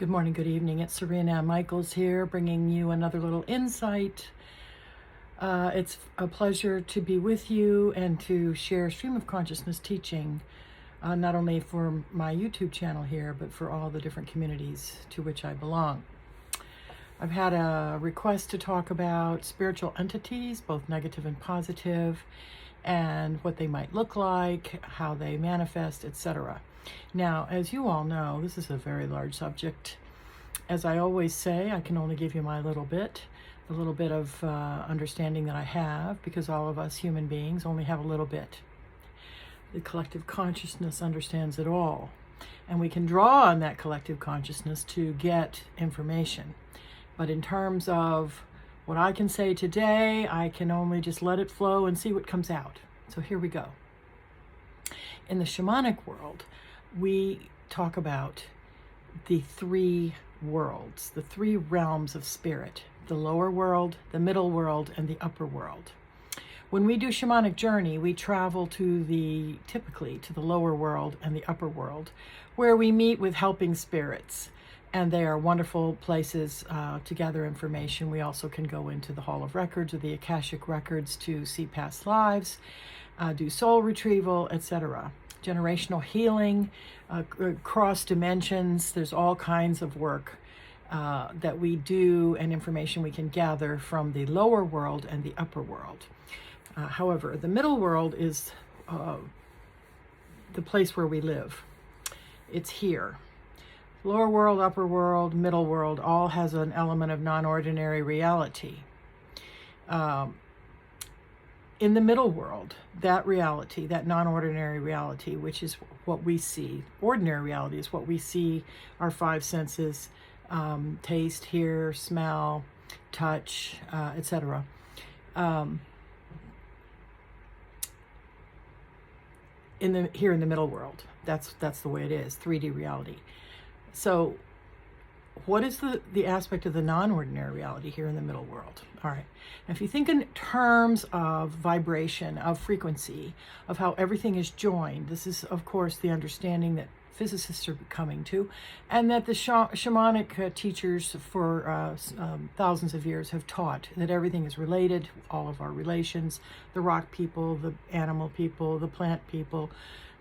Good morning, good evening. It's Sarina Michaels here, bringing you another little insight. It's a pleasure to be with you and to share stream of consciousness teaching, not only for my YouTube channel here, but for all the different communities to which I belong. I've had a request to talk about spiritual entities, both negative and positive, and what they might look like, how they manifest, etc. Now, as you all know, this is a very large subject. As I always say, I can only give you my little bit, the little bit of understanding that I have, because all of us human beings only have a little bit. The collective consciousness understands it all, and we can draw on that collective consciousness to get information. But in terms of what I can say today, I can only just let it flow and see what comes out. So here we go. In the shamanic world, we talk about the three worlds, the three realms of spirit: the lower world, the middle world, and the upper world. When we do shamanic journey, we travel typically to the lower world and the upper world, where we meet with helping spirits. And they are wonderful places to gather information. We also can go into the Hall of Records or the Akashic Records to see past lives, do soul retrieval, etc. Generational healing, cross dimensions. There's all kinds of work that we do and information we can gather from the lower world and the upper world. However, the middle world is the place where we live. It's here. Lower world, upper world, middle world, all has an element of non-ordinary reality. In the middle world, that reality, that non-ordinary reality, which is what we see, ordinary reality is what we see, our five senses, taste, hear, smell, touch, etc. Here in the middle world, that's the way it is, 3D reality. So what is the aspect of the non-ordinary reality here in the middle world? All right. Now, if you think in terms of vibration, of frequency, of how everything is joined, this is, of course, the understanding that physicists are coming to, and that the shamanic teachers for thousands of years have taught that everything is related, all of our relations, the rock people, the animal people, the plant people,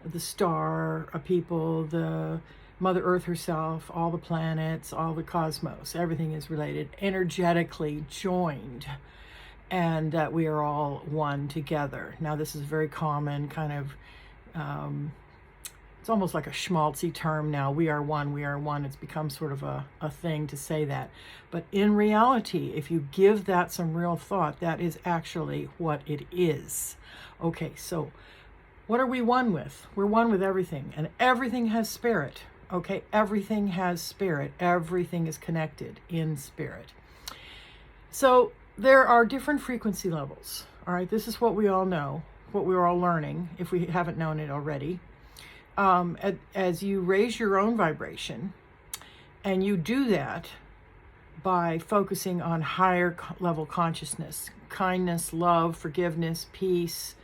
the star people, the Mother Earth herself, all the planets, all the cosmos, everything is related, energetically joined, and that we are all one together. Now, this is very common, kind of, it's almost like a schmaltzy term now. We are one, we are one. It's become sort of a thing to say that. But in reality, if you give that some real thought, that is actually what it is. Okay, so what are we one with? We're one with everything, and everything has spirit. Okay, everything has spirit. Everything is connected in spirit. So there are different frequency levels. All right, this is what we all know, what we're all learning, if we haven't known it already. As you raise your own vibration, and you do that by focusing on higher level consciousness, kindness, love, forgiveness, peace,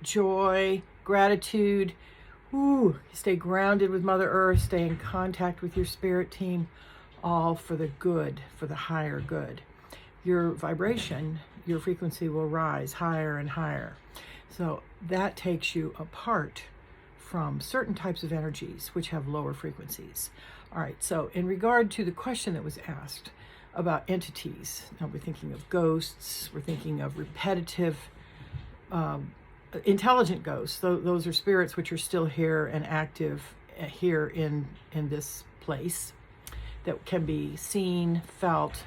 joy, gratitude. Stay grounded with Mother Earth, stay in contact with your spirit team, all for the good, for the higher good. Your vibration, your frequency will rise higher and higher. So that takes you apart from certain types of energies which have lower frequencies. All right, so in regard to the question that was asked about entities, now we're thinking of ghosts, we're thinking of repetitive intelligent ghosts. Those are spirits which are still here and active here in this place, that can be seen, felt,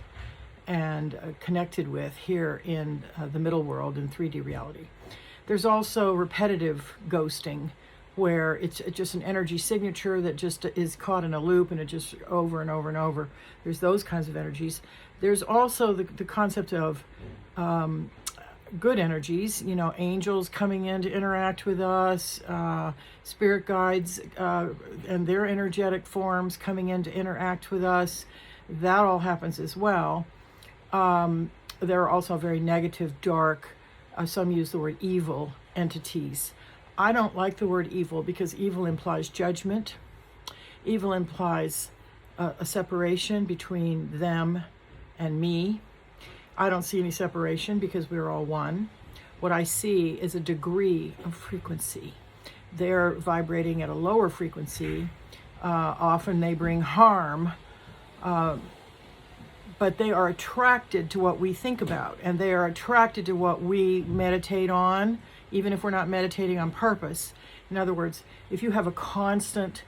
and connected with here in the middle world in 3D reality. There's also repetitive ghosting, where it's just an energy signature that just is caught in a loop, and it just over and over and over. There's those kinds of energies. There's also the concept of good energies, angels coming in to interact with us, spirit guides and their energetic forms coming in to interact with us. That all happens as well. There are also very negative, dark, some use the word evil entities. I don't like the word evil, because evil implies judgment. Evil implies a separation between them and me. I don't see any separation because we're all one. What I see is a degree of frequency. They're vibrating at a lower frequency. Often they bring harm, but they are attracted to what we think about, and they are attracted to what we meditate on, even if we're not meditating on purpose. In other words, if you have a constant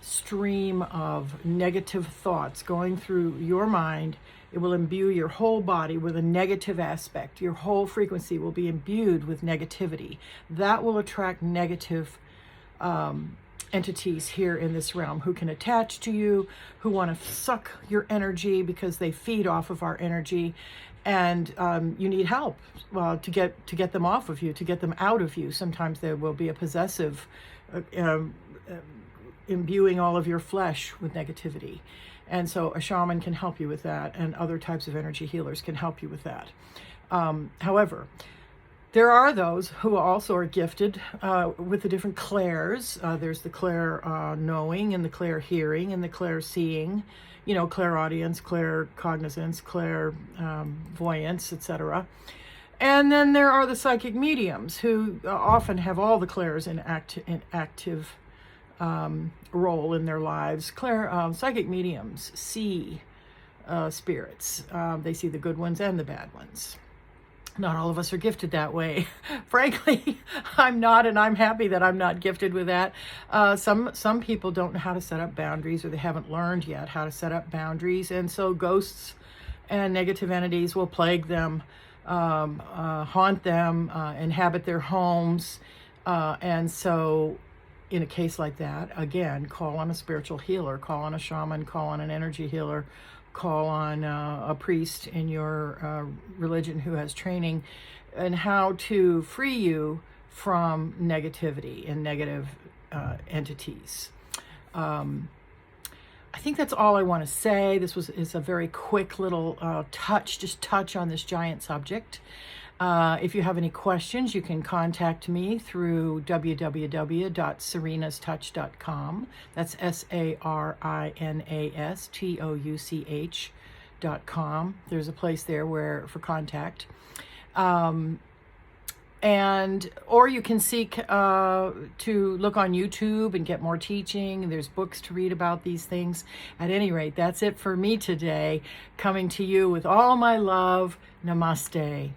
stream of negative thoughts going through your mind, it will imbue your whole body with a negative aspect. Your whole frequency will be imbued with negativity. That will attract negative entities here in this realm who can attach to you, who want to suck your energy because they feed off of our energy, and you need help to get them off of you, to get them out of you. Sometimes there will be a possessive imbuing all of your flesh with negativity. And so a shaman can help you with that, and other types of energy healers can help you with that. However, there are those who also are gifted with the different clairs. There's the clair knowing, and the clair hearing, and the clair seeing, clairaudience, claircognizance, clairvoyance, etc. And then there are the psychic mediums who often have all the clairs in active role in their lives. Psychic mediums see spirits. They see the good ones and the bad ones. Not all of us are gifted that way. Frankly, I'm not, and I'm happy that I'm not gifted with that. Some people don't know how to set up boundaries, or they haven't learned yet how to set up boundaries, and so ghosts and negative entities will plague them, haunt them, inhabit their homes, and so in a case like that, again, call on a spiritual healer, call on a shaman, call on an energy healer, call on a priest in your religion who has training in how to free you from negativity and negative entities. I think that's all I want to say. This is a very quick little touch on this giant subject. If you have any questions, you can contact me through www.sarinastouch.com. That's SARINASTOUCH.com. There's a place there for contact. Or you can seek to look on YouTube and get more teaching. There's books to read about these things. At any rate, that's it for me today. Coming to you with all my love. Namaste.